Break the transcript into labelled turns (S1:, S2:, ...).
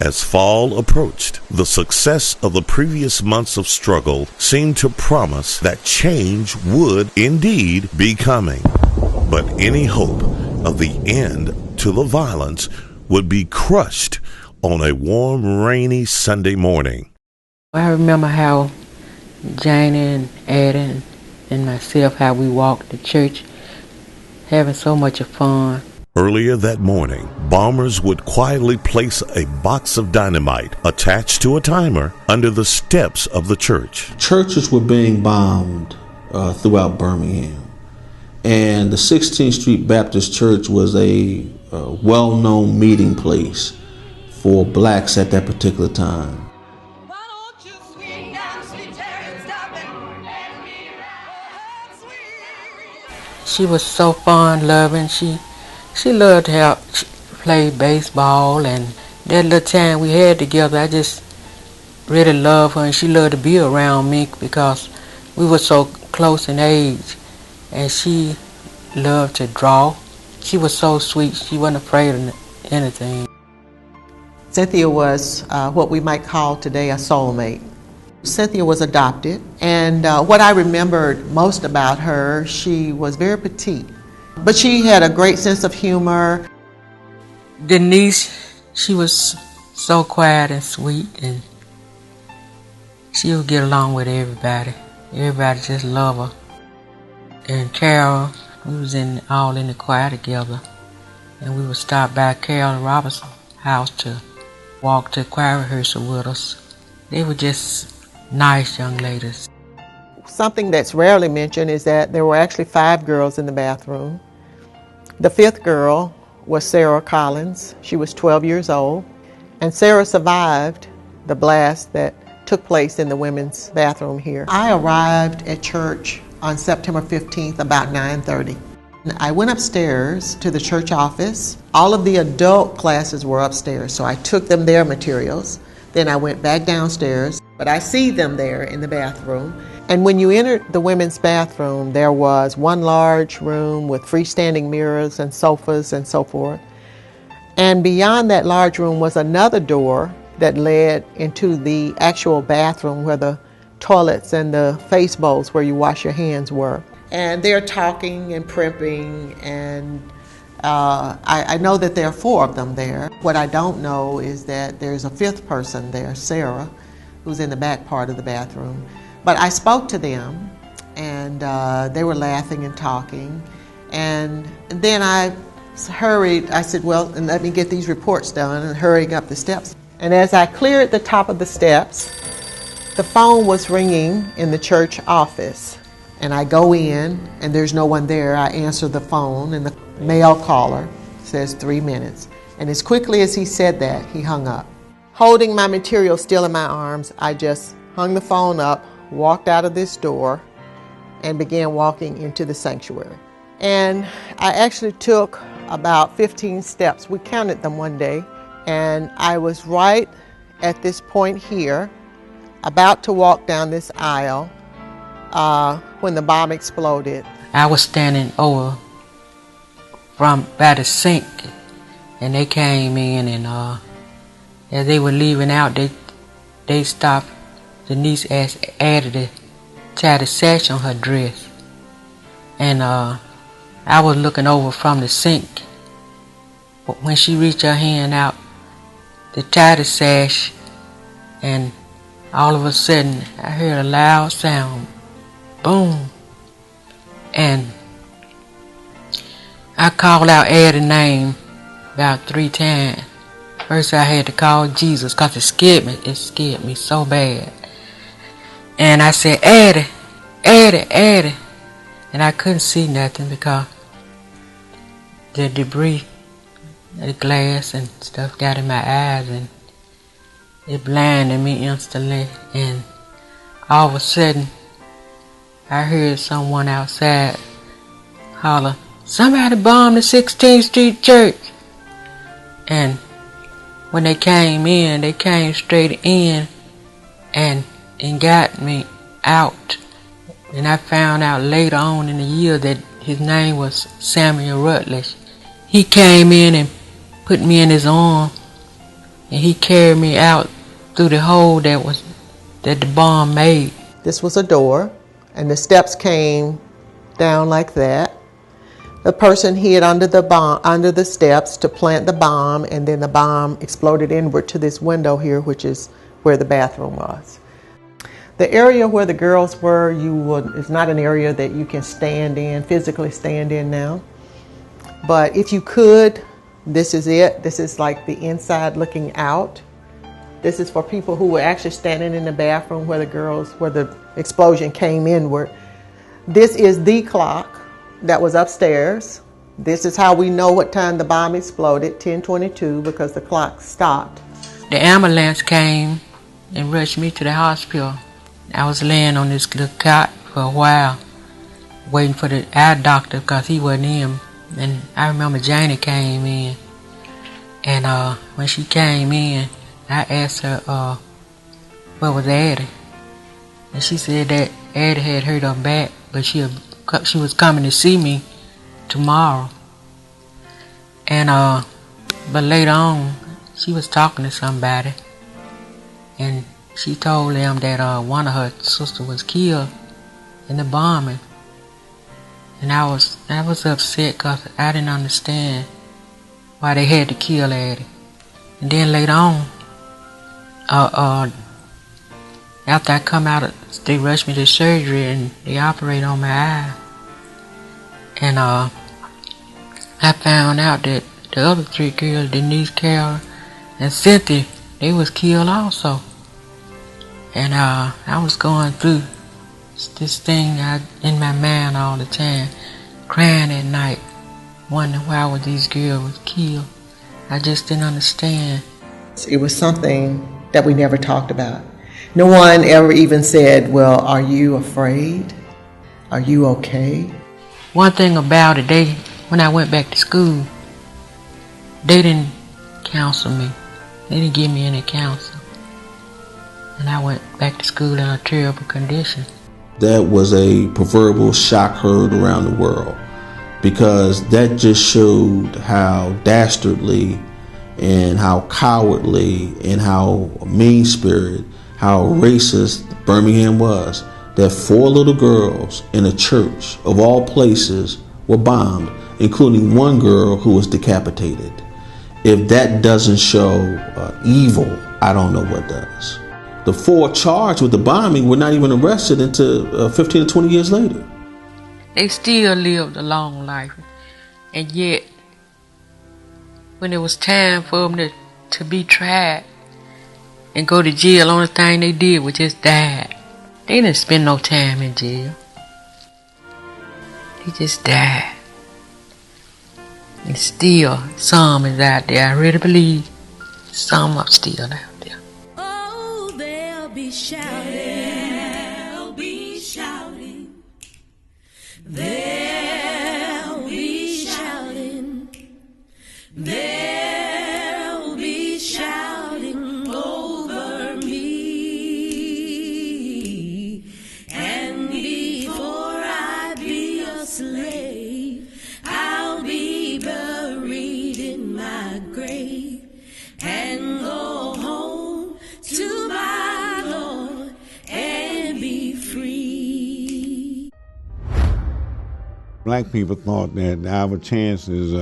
S1: As fall approached, the success of the previous months of struggle seemed to promise that change would indeed be coming. But any hope of the end to the violence would be crushed on a warm, rainy Sunday morning.
S2: I remember how Janie and Addie and myself, how we walked to church, having so much fun.
S1: Earlier that morning, bombers would quietly place a box of dynamite attached to a timer under the steps of the church.
S3: Churches were being bombed throughout Birmingham. And the 16th Street Baptist Church was a well-known meeting place for blacks at that particular time.
S2: She was so fun-loving. She loved how she played baseball, and that little time we had together, I just really loved her, and she loved to be around me because we were so close in age, and she loved to draw. She was so sweet. She wasn't afraid of anything.
S4: Cynthia was what we might call today a soulmate. Cynthia was adopted, and what I remembered most about her, she was very petite, but she had a great sense of humor.
S2: Denise, she was so quiet and sweet, and she would get along with everybody. Everybody just loved her. And Carol, we was all in the choir together, and we would stop by Carol Robertson's house to walk to choir rehearsal with us. They were just nice young ladies.
S4: Something that's rarely mentioned is that there were actually 5 girls in the bathroom. The 5th girl was Sarah Collins. She was 12 years old, and Sarah survived the blast that took place in the women's bathroom here. I arrived at church on September 15th about 9:30. I went upstairs to the church office. All of the adult classes were upstairs, so I took them their materials. Then I went back downstairs, but I see them there in the bathroom. And when you entered the women's bathroom, there was one large room with freestanding mirrors and sofas and so forth. And beyond that large room was another door that led into the actual bathroom where the toilets and the face bowls where you wash your hands were. And they're talking and primping, and I know that there are 4 of them there. What I don't know is that there's a 5th person there, Sarah, who's in the back part of the bathroom. But I spoke to them, and they were laughing and talking. And then I hurried. I said, well, and let me get these reports done, and hurrying up the steps. And as I cleared the top of the steps, the phone was ringing in the church office. And I go in, and there's no one there. I answer the phone, and the male caller says 3 minutes. And as quickly as he said that, he hung up. Holding my material still in my arms, I just hung the phone up, walked out of this door, and began walking into the sanctuary. And I actually took about 15 steps. We counted them one day, and I was right at this point here, about to walk down this aisle, when the bomb exploded.
S2: I was standing over by the sink, and they came in, and as they were leaving out, they stopped. Denise asked Addie to tie the sash on her dress, and I was looking over from the sink. But when she reached her hand out to tie the sash, and all of a sudden I heard a loud sound, boom, and I called out Addie's name about 3 times. First I had to call Jesus because it scared me so bad. And I said, Addie, Addie, Addie. And I couldn't see nothing because the debris, the glass and stuff got in my eyes, and it blinded me instantly. And all of a sudden, I heard someone outside holler, somebody bombed the 16th Street Church. And when they came in, they came straight in and got me out. And I found out later on in the year that his name was Samuel Rutledge. He came in and put me in his arm and he carried me out through the hole that the bomb made.
S4: This was a door, and the steps came down like that. The person hid under the steps to plant the bomb, and then the bomb exploded inward to this window here, which is where the bathroom was. The area where the girls were, is not an area that you can physically stand in now. But if you could, this is it. This is like the inside looking out. This is for people who were actually standing in the bathroom where the explosion came inward. This is the clock that was upstairs. This is how we know what time the bomb exploded, 10:22, because the clock stopped.
S2: The ambulance came and rushed me to the hospital. I was laying on this little cot for a while, waiting for the eye doctor because he wasn't in. And I remember Janie came in, and when she came in, I asked her, where was Addie? And she said that Addie had hurt her back, but she was coming to see me tomorrow. And but later on, she was talking to somebody, and she told them that one of her sisters was killed in the bombing. And I was upset because I didn't understand why they had to kill Addie. And then later on, after I come out, they rushed me to surgery and they operated on my eye. And I found out that the other 3 girls, Denise, Carol, and Cynthia, they was killed also. And I was going through this thing in my mind all the time, crying at night, wondering why these girls was killed. I just didn't understand.
S4: It was something that we never talked about. No one ever even said, well, are you afraid? Are you okay?
S2: One thing about it, when I went back to school, they didn't counsel me. They didn't give me any counsel. And I went back to school in a terrible condition.
S3: That was a proverbial shock heard around the world, because that just showed how dastardly and how cowardly and how mean-spirited, how racist Birmingham was, that 4 little girls in a church of all places were bombed, including one girl who was decapitated. If that doesn't show evil, I don't know what does. The 4 charged with the bombing were not even arrested until 15 or 20 years later.
S2: They still lived a long life. And yet, when it was time for them to be tried and go to jail, the only thing they did was just die. They didn't spend no time in jail. They just died. And still, some is out there. I really believe some are still out there.
S5: Oh, they'll be shouting. They'll be shouting. They'll be shouting. They'll be shouting over me. And before I be a slave, I'll be buried in my grave and go home to my Lord and be free.
S6: Black people thought that our chances